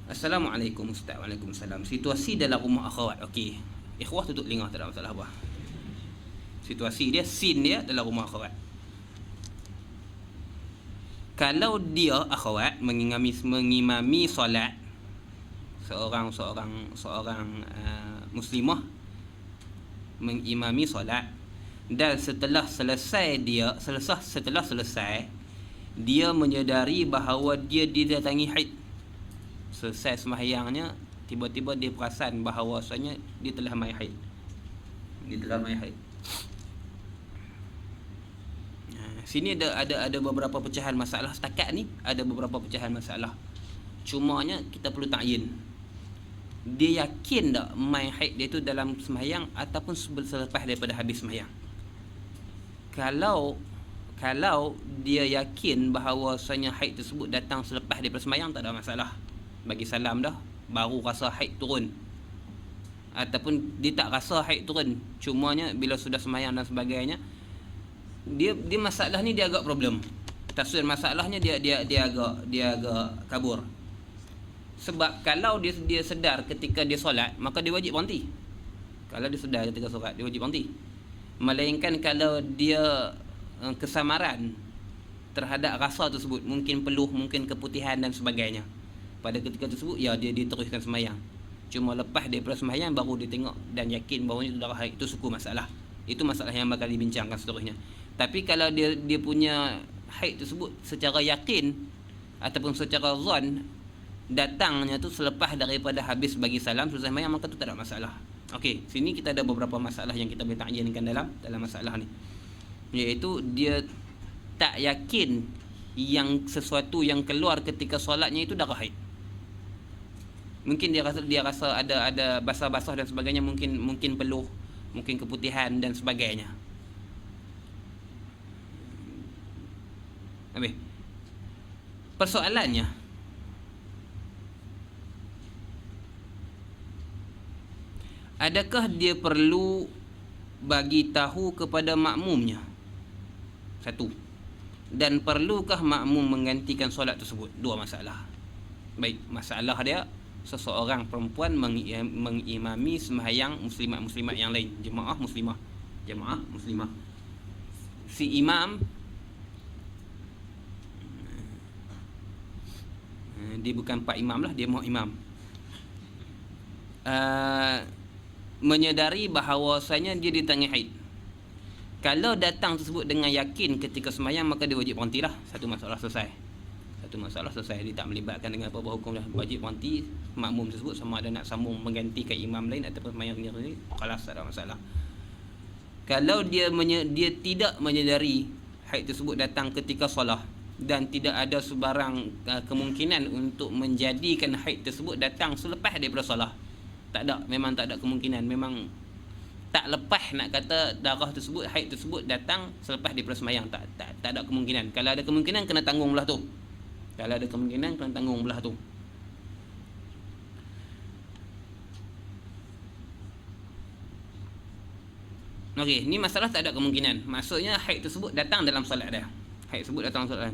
Assalamualaikum Ustaz. Waalaikumsalam. Situasi dalam rumah akhwat. Okey. Ikhwah tutup telinga, tak ada masalah apa. Situasi dia, scene dia dalam rumah akhwat. Kalau dia akhwat mengimami solat seorang muslimah mengimami solat, dan setelah selesai dia menyedari bahawa dia didatangi haid. Selesai sembahyangnya, tiba-tiba dia perasan bahawasanya dia telah mai haid. Sini ada beberapa pecahan masalah. Setakat ni ada beberapa pecahan masalah. Cumanya kita perlu ta'yin. Dia yakin tak mai haid dia tu dalam sembahyang ataupun selepas daripada habis sembahyang? Kalau dia yakin bahawasanya haid tersebut datang selepas daripada sembahyang, tak ada masalah. Bagi salam dah, baru rasa haid turun. Ataupun dia tak rasa haid turun, cumanya bila sudah sembahyang dan sebagainya, dia masalah ni dia agak problem. Tafsir masalahnya dia agak kabur. Sebab kalau dia sedar ketika dia solat, maka dia wajib berhenti. Kalau dia sedar ketika solat, dia wajib berhenti. Melainkan kalau dia kesamaran terhadap rasa tersebut, mungkin peluh, mungkin keputihan dan sebagainya, pada ketika tersebut, ya dia teruskan sembahyang. Cuma lepas daripada sembahyang baru dia tengok dan yakin bahawa itu darah haid, itu suku masalah. Itu masalah yang bakal dibincangkan seterusnya. Tapi kalau dia punya haid tersebut secara yakin ataupun secara zon datangnya tu selepas daripada habis bagi salam selesai sembahyang, maka tu tak ada masalah. Okey, sini kita ada beberapa masalah yang kita boleh ta'yinkan dalam masalah ni. Iaitu dia tak yakin yang sesuatu yang keluar ketika solatnya itu darah haid. Mungkin dia rasa ada basah-basah dan sebagainya, mungkin peluh, mungkin keputihan dan sebagainya. Habis. Persoalannya, adakah dia perlu bagi tahu kepada makmumnya? Satu. Dan perlukah makmum menggantikan solat tersebut? Dua masalah. Baik, masalah dia, seseorang perempuan mengimami sembahyang muslimat-muslimat yang lain, jemaah muslimah. Si imam dia bukan pak imam lah, dia mau imam, menyedari bahawasanya dia ditangih haid. Kalau datang tersebut dengan yakin ketika sembahyang, maka dia wajib berhentilah. Satu masalah selesai. Dia tak melibatkan dengan apa-apa hukum dah. Wajib berhenti. Makmum tersebut sama ada nak sambung menggantikan imam lain ataupun sembahyang sendiri, kelas, tak ada masalah. Kalau dia tidak menyedari haid tersebut datang ketika solat dan tidak ada sebarang kemungkinan untuk menjadikan haid tersebut datang selepas daripada solat, memang tak ada kemungkinan. Memang tak lepas nak kata darah tersebut, haid tersebut datang selepas daripada sembahyang, tak ada kemungkinan. Kalau ada kemungkinan, kena tanggung belah tu. Okey, ni masalah tak ada kemungkinan. Maksudnya haid tersebut datang dalam solat dia.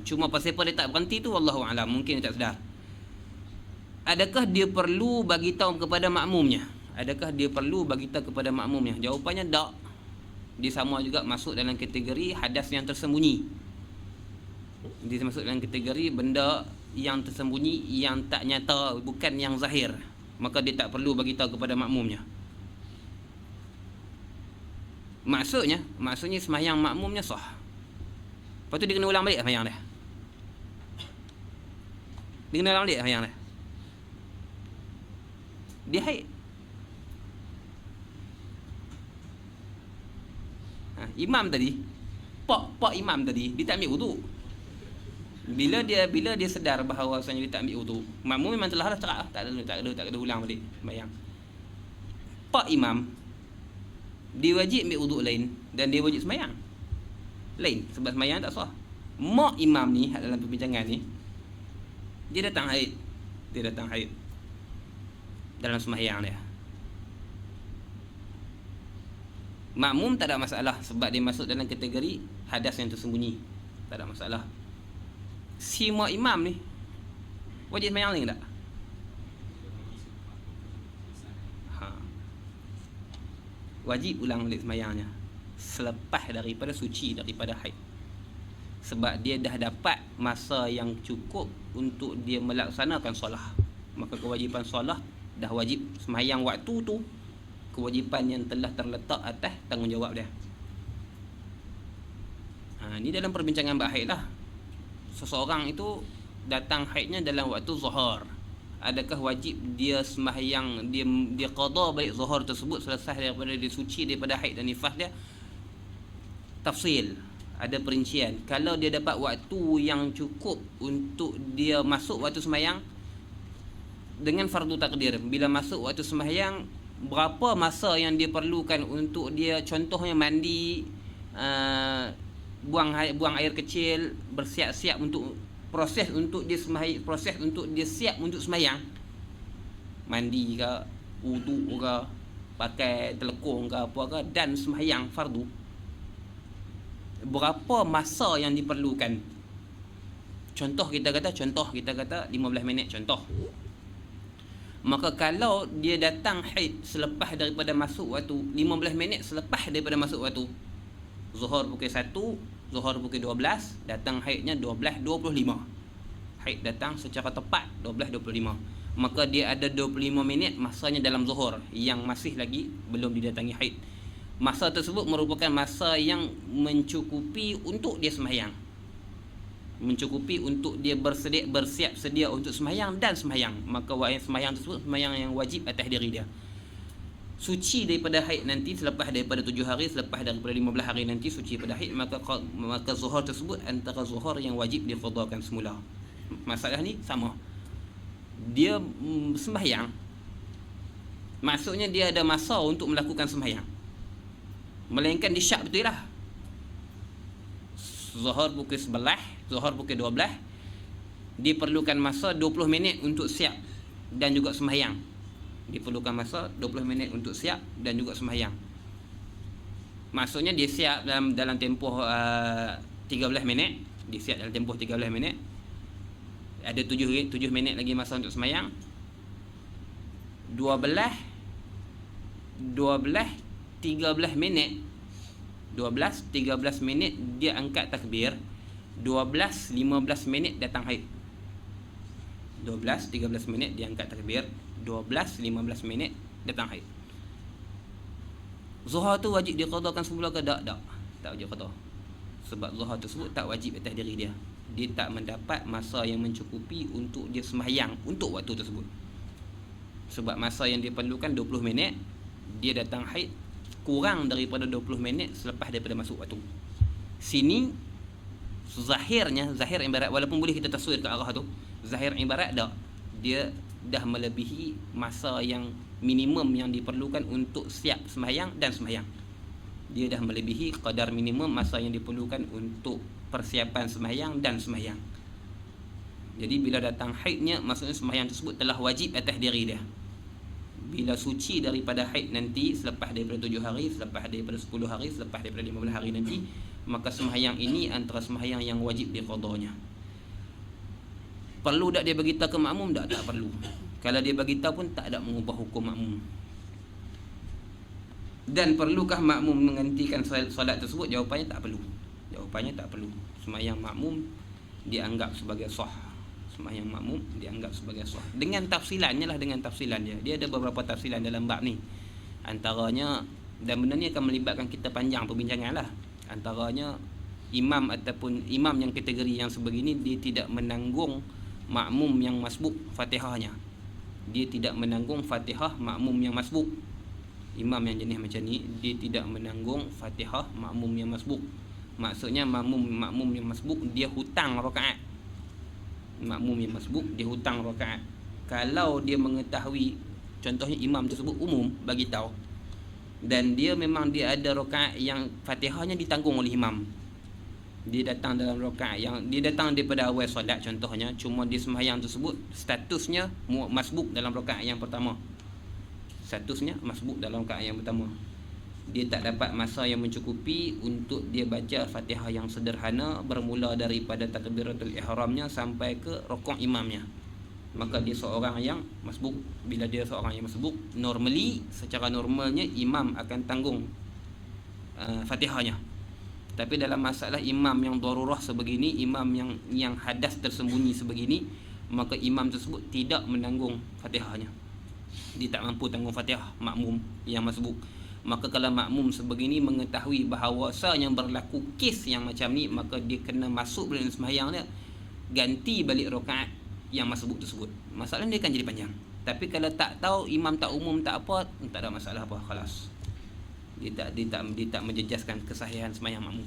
Cuma pasal apa dia tak berhenti tu, wallahu a'lam, mungkin dia tak sedar. Adakah dia perlu bagi tahu kepada makmumnya? Jawapannya tak. Dia sama juga masuk dalam kategori hadas yang tersembunyi. Dia masuk dalam kategori benda yang tersembunyi, yang tak nyata, bukan yang zahir. Maka dia tak perlu bagi tahu kepada makmumnya. Maksudnya sembahyang makmumnya sah. Lepas tu dia kena ulang balik sembahyang dia. Dia haid. Imam tadi, pak imam tadi, dia tak ambil wudu. Bila dia sedar bahawasanya dia tak ambil wudu, makmum memang telah cakap, tak ada ulang balik sembahyang. Pak imam, dia wajib ambil wudu lain dan dia wajib sembahyang lain, sebab sembahyang tak sah. Mak imam ni dalam perbincangan ni, dia datang haid dalam sembahyang dia. Makmum tak ada masalah sebab dia masuk dalam kategori hadas yang tersembunyi, tak ada masalah. Si mak imam ni wajib sembahyang lain tak? wajib ulang balik sembahyangnya selepas daripada suci daripada haid. Sebab dia dah dapat masa yang cukup untuk dia melaksanakan solat. Maka kewajipan solat dah wajib. Sembahyang waktu tu kewajipan yang telah terletak atas tanggungjawab dia. Ni dalam perbincangan bab haid lah. Seseorang itu datang haidnya dalam waktu zuhur. Adakah wajib dia sembahyang, dia qada balik zuhur tersebut selesai daripada dia suci daripada haid dan nifas dia? Tafsil, ada perincian. Kalau dia dapat waktu yang cukup untuk dia masuk waktu sembahyang dengan fardu takdir, bila masuk waktu sembahyang, berapa masa yang dia perlukan untuk dia, contohnya mandi, buang air kecil, bersiap-siap untuk proses untuk dia sembahyang, proses untuk dia siap untuk sembahyang, mandi ke, wudu ke, pakai telekung ke apa ke, dan sembahyang fardu, berapa masa yang diperlukan? Contoh kita kata 15 minit contoh. Maka kalau dia datang haid selepas daripada masuk waktu, 15 minit selepas daripada masuk waktu, zuhur pukul 1, zuhur pukul 12, datang haidnya 12.25. Haid datang secara tepat 12.25. Maka dia ada 25 minit masanya dalam zuhur yang masih lagi belum didatangi haid. Masa tersebut merupakan masa yang mencukupi untuk dia sembahyang, mencukupi untuk dia bersiap sedia untuk sembahyang dan sembahyang. Maka sembahyang tersebut sembahyang yang wajib atas diri dia. Suci daripada haid nanti selepas daripada 7 hari, selepas daripada 15 hari nanti suci daripada haid, maka zuhur tersebut antara zuhur yang wajib diqadakan semula. Masalah ni sama. Dia sembahyang, maksudnya dia ada masa untuk melakukan sembahyang, melainkan dia syak betul lah. Zuhur pukul 11, zuhur pukul 12, diperlukan masa 20 minit untuk siap dan juga sembahyang. Diperlukan masa 20 minit untuk siap dan juga sembahyang. Maksudnya dia siap dalam tempoh 13 minit, dia siap dalam tempoh 13 minit. Ada 7 minit lagi masa untuk sembahyang. 13 minit 13 minit dia angkat takbir, 15 minit datang haid. 13 minit dia angkat takbir, 15 minit datang haid. Zuhur tu wajib diqadakan semula ke tak? Tak wajib qada. Sebab zuhur tersebut tak wajib atas diri dia. Dia tak mendapat masa yang mencukupi untuk dia sembahyang untuk waktu tersebut. Sebab masa yang dia perlukan 20 minit, dia datang haid kurang daripada 20 minit selepas daripada masuk waktu. Sini zahir ibarat, walaupun boleh kita taswir ke arah tu, zahir ibarat dia dah melebihi masa yang minimum yang diperlukan untuk siap sembahyang dan sembahyang. Dia dah melebihi kadar minimum masa yang diperlukan untuk persiapan sembahyang dan sembahyang. Jadi bila datang haidnya, maksudnya sembahyang tersebut telah wajib atas diri dia. Bila suci daripada haid nanti, selepas daripada 7 hari, selepas daripada 10 hari, selepas daripada 15 hari nanti, maka sembahyang ini antara sembahyang yang wajib diqadanya. Perlu tak dia beritahu ke makmum? Tak perlu. Kalau dia beritahu pun tak ada mengubah hukum makmum. Dan perlukah makmum menghentikan solat tersebut? Jawapannya tak perlu. Sembahyang makmum dianggap sebagai sah. Sembahyang makmum dianggap sebagai sah. Dengan tafsilannya lah, dengan tafsilan dia. Dia ada beberapa tafsilan dalam bab ni. Antaranya, dan benda ni akan melibatkan kita panjang perbincangan lah. Antaranya, imam ataupun imam yang kategori yang sebegini, dia tidak menanggung makmum yang masbuk Fatihahnya. Dia tidak menanggung Fatihah makmum yang masbuk. Imam yang jenis macam ni, dia tidak menanggung Fatihah makmum yang masbuk. Maksudnya makmum yang masbuk dia hutang rakaat. Makmum yang masbuk dia hutang rakaat. Kalau dia mengetahui, contohnya imam tersebut umum bagi tahu, dan dia memang dia ada rakaat yang Fatihahnya ditanggung oleh imam. Dia datang dalam rakaat yang dia datang daripada awal solat contohnya, cuma dia sembahyang tersebut statusnya masbuk dalam rakaat yang pertama. Statusnya masbuk dalam rakaat yang pertama. Dia tak dapat masa yang mencukupi untuk dia baca Fatihah yang sederhana bermula daripada takbiratul ihramnya sampai ke rukuk imamnya. maka dia seorang yang masbuk. Bila dia seorang yang masbuk, normally, secara normalnya imam akan tanggung Fatihahnya. Tapi dalam masalah imam yang darurah sebegini, imam yang hadas tersembunyi sebegini, maka imam tersebut tidak menanggung Fatihahnya. Dia tak mampu tanggung Fatihah makmum yang masbuk. Maka kalau makmum sebegini mengetahui bahawasanya berlaku kes yang macam ni, maka dia kena masuk dalam sembahyang dia, ganti balik rakaat yang masbuk tersebut. Masalah dia akan jadi panjang. Tapi kalau tak tahu, imam tak umum, tak apa, tak ada masalah apa, khalas. Dia tak menjejaskan kesahihan sembahyang makmum.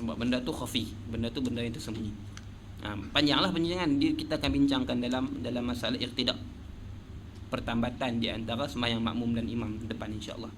Sebab benda tu khafi, benda tu benda yang tersembunyi. Panjanglah perbincangan. Kita akan bincangkan dalam masalah iqtida, pertambatan di antara sembahyang makmum dan imam depan, insya-Allah.